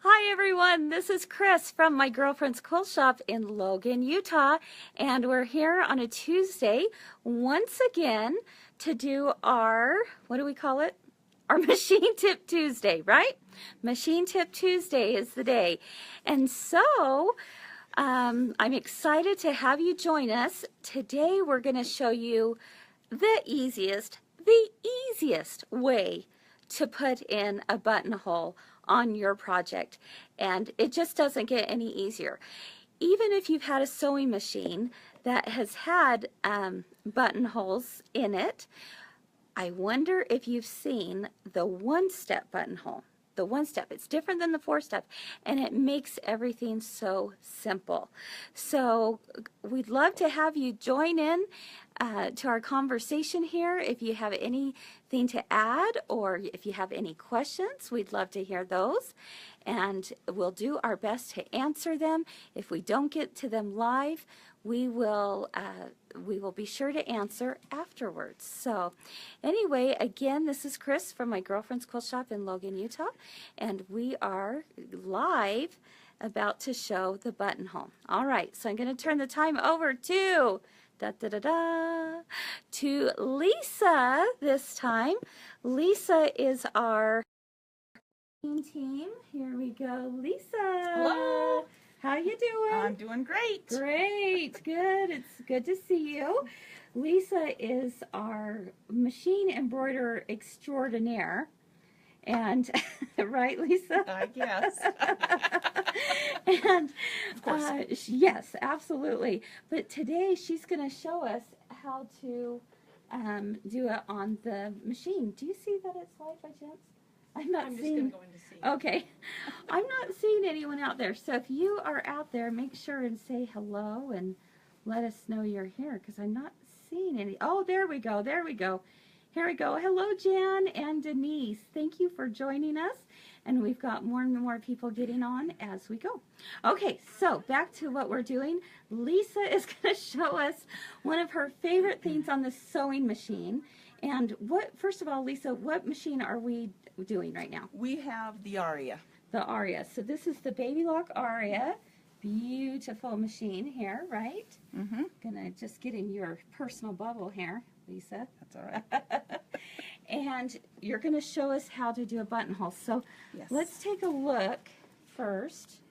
Hi everyone, this is Chris from my girlfriend's quilt shop in Logan, Utah, and we're here on a Tuesday once again to do our, what do we call it? Our Machine Tip Tuesday, right? Machine Tip Tuesday is the day. And so I'm excited to have you join us. Today we're going to show you the easiest way to put in a buttonhole on your project, and it just doesn't get any easier. Even if you've had a sewing machine that has had buttonholes in it, I wonder if you've seen the one-step buttonhole. The one-step, it's different than the four-step, and it makes everything so simple. So we'd love to have you join in to our conversation here. If you have anything to add or if you have any questions, we'd love to hear those, and we'll do our best to answer them. If we don't get to them live, we will be sure to answer afterwards. So anyway, again, this is Chris from my girlfriend's quilt shop in Logan, Utah, and we are live about to show the buttonhole. All right, so I'm going to turn the time over to to Lisa this time. Lisa is our team. Here we go, Lisa. Hello. How you doing? I'm doing great. Great, good. It's good to see you. Lisa is our machine embroiderer extraordinaire. And, right, Lisa? I guess. And, of course. yes, absolutely. But today she's going to show us how to do it on the machine. Do you see that it's live by chance? I'm just going to go in to see. Okay. I'm not seeing anyone out there. So if you are out there, make sure and say hello and let us know you're here, because I'm not seeing any. Oh, there we go. There we go. Here we go. Hello, Jan and Denise. Thank you for joining us. And we've got more and more people getting on as we go. Okay, so back to what we're doing. Lisa is going to show us one of her favorite things on the sewing machine. And first of all, Lisa, what machine are we doing right now? We have the Aria. The Aria. So this is the Baby Lock Aria. Beautiful machine here, right? Mm-hmm. Gonna just get in your personal bubble here, Lisa. That's all right. And you're gonna show us how to do a buttonhole. So yes. Let's take a look first,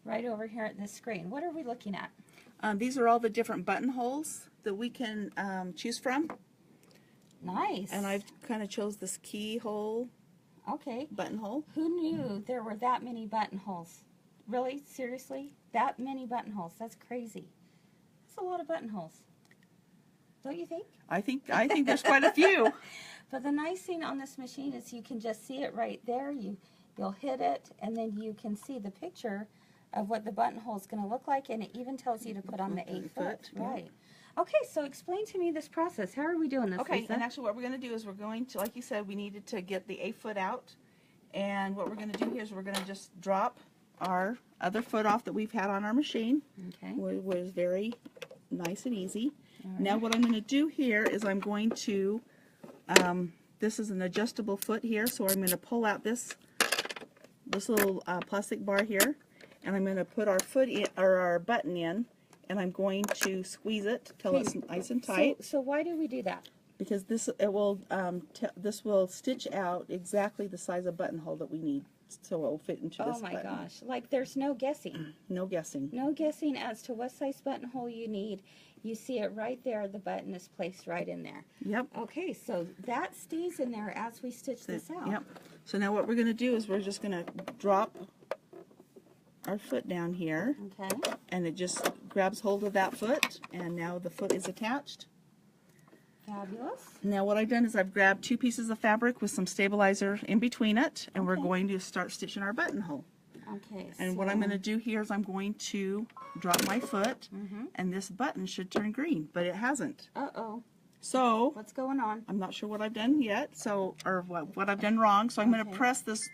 right over here at this screen. What are we looking at? These are all the different buttonholes that we can choose from. Nice. And I've kind of chose this keyhole. Okay. Buttonhole. Who knew there were that many buttonholes? Really? Seriously? That many buttonholes? That's crazy. That's a lot of buttonholes. Don't you think? I think there's quite a few. But the nice thing on this machine is you can just see it right there. You'll hit it, and then you can see the picture of what the buttonhole is going to look like, and it even tells you to put on the 8 foot. Right. Okay, so explain to me this process. How are we doing this, Okay, Lisa? and actually what we're going to do is we're going to, like you said, we needed to get the 8 foot out. And what we're going to do here is we're going to just drop our other foot off that we've had on our machine. Okay. It was very nice and easy. Right. Now what I'm going to do here is I'm going to, this is an adjustable foot here, so I'm going to pull out this little plastic bar here, and I'm going to put our foot in, or our button in, and I'm going to squeeze it till it's nice and tight. So why do we do that? Because this will stitch out exactly the size of buttonhole that we need, so it will fit into this button. Oh my gosh, like there's no guessing. No guessing. No guessing as to what size buttonhole you need. You see it right there, the button is placed right in there. Yep. Okay, so that stays in there as we stitch this out. Yep. So now what we're going to do is we're just going to drop our foot down here. Okay. And it just grabs hold of that foot, and now the foot is attached. Fabulous. Now what I've done is I've grabbed 2 pieces of fabric with some stabilizer in between it, and we're going to start stitching our buttonhole. Okay. And what I'm going to do here is I'm going to drop my foot, and this button should turn green, but it hasn't. Uh-oh. So What's going on? I'm not sure what I've done yet, or what I've done wrong. So I'm going to press this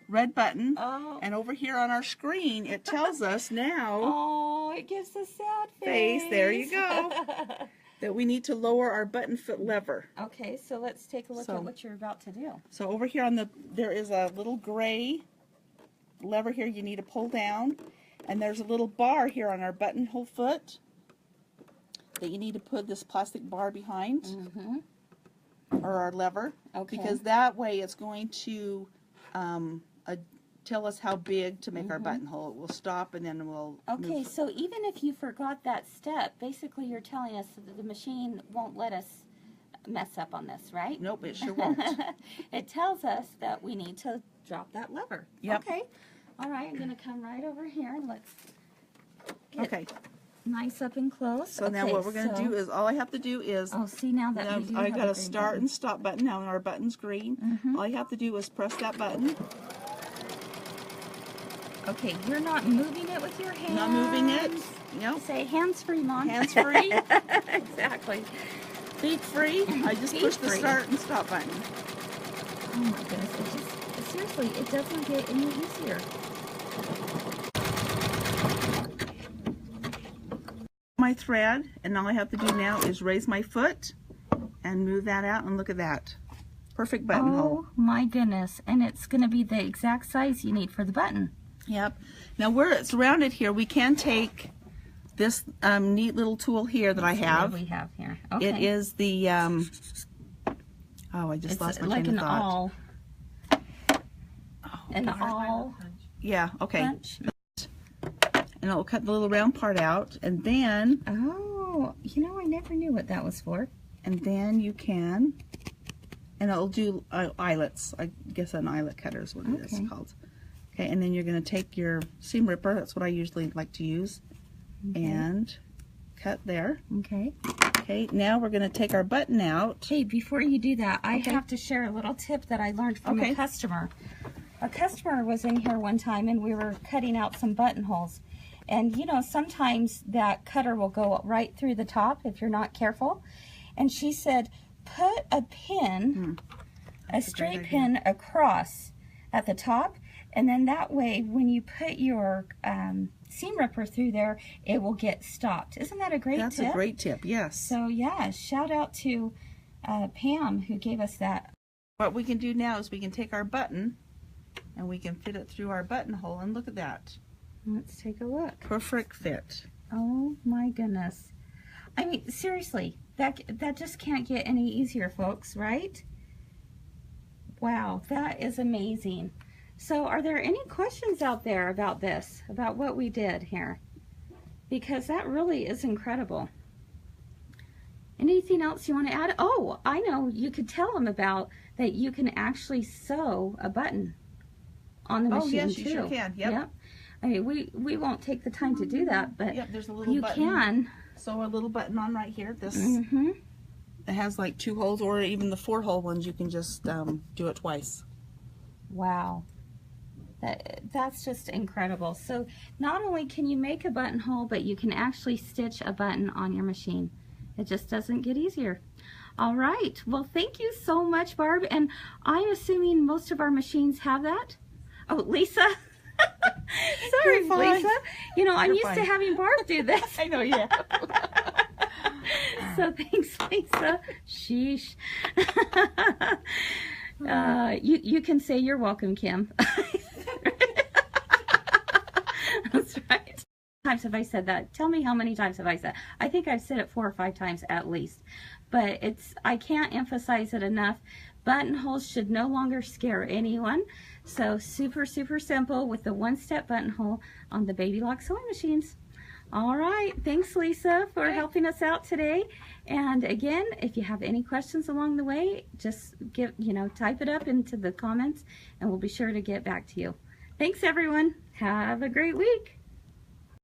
red button, Oh. and over here on our screen it tells us now. Oh, it gives a sad face. There you go. That we need to lower our button foot lever. Okay, so let's take a look at what you're about to do. So over here on there is a little gray lever here you need to pull down, and there's a little bar here on our buttonhole foot that you need to put this plastic bar behind, or our lever, because that way it's going to tell us how big to make our buttonhole. It will stop and then we'll move. So even if you forgot that step, basically you're telling us that the machine won't let us mess up on this, right? Nope, it sure won't. It tells us that we need to drop that lever. Yep. Okay. All right, I'm going to come right over here and let's get nice up and close. So now what we're going to do is, all I have to do is, see now that we do I have got a a green start button. and stop button. Now our button's green. All you have to do is press that button. Okay, you're not moving it with your hands. Not moving it. Nope. Say hands-free, Mom. Hands-free. Exactly. Feet-free. I just push the start and stop button. Oh my goodness, it just, seriously, it doesn't get any easier. My thread, and all I have to do now is raise my foot and move that out, and look at that. Perfect buttonhole. Oh my goodness, and it's going to be the exact size you need for the button. Yep. Now where it's rounded here, we can take this neat little tool here that I have. What do we have here? Okay. It is the, oh, I just lost my train of thought. Awl. Oh, An awl yeah, okay. punch. And it'll cut the little round part out, and then, Oh, you know, I never knew what that was for. and then you can, and it'll do eyelets. I guess an eyelet cutter is what it is called. Okay, and then you're going to take your seam ripper, that's what I usually like to use, and cut there. Okay. Okay, now we're going to take our button out. Hey, before you do that, I have to share a little tip that I learned from a customer. A customer was in here one time and we were cutting out some buttonholes. And you know, sometimes that cutter will go right through the top if you're not careful. And she said, put a pin, a straight pin across at the top, and then that way when you put your seam ripper through there, it will get stopped. Isn't that a great tip? That's a great tip, yes. So yeah, shout out to Pam who gave us that. What we can do now is we can take our button and we can fit it through our buttonhole, and look at that. Let's take a look. Perfect fit. Oh my goodness. I mean, seriously, that just can't get any easier, folks, right? Wow, that is amazing. So are there any questions out there about this, about what we did here? Because that really is incredible. Anything else you want to add? Oh, I know, you could tell them about that you can actually sew a button on the machine too. Oh yes, you sure can. Yep. I mean, we won't take the time to do that, but there's a little you button. Can. Sew a little button on right here. This it has like 2 holes, or even the 4-hole ones. You can just do it twice. Wow. That's just incredible. So not only can you make a buttonhole, but you can actually stitch a button on your machine. It just doesn't get easier. All right. Well, thank you so much, Barb. And I'm assuming most of our machines have that. Oh, Lisa. Sorry, Lisa. You know, I'm used to having Barb do this. I know, yeah. So thanks, Lisa. Sheesh. You can say you're welcome, Kim. That's right. How many times have I said that? Tell me how many times have I said. I think I've said it 4 or 5 times at least. But I can't emphasize it enough. Buttonholes should no longer scare anyone. So super, super simple with the 1-step buttonhole on the Baby Lock sewing machines. All right. Thanks, Lisa, for helping us out today. And again, if you have any questions along the way, just type it up into the comments and we'll be sure to get back to you. Thanks, everyone. Have a great week.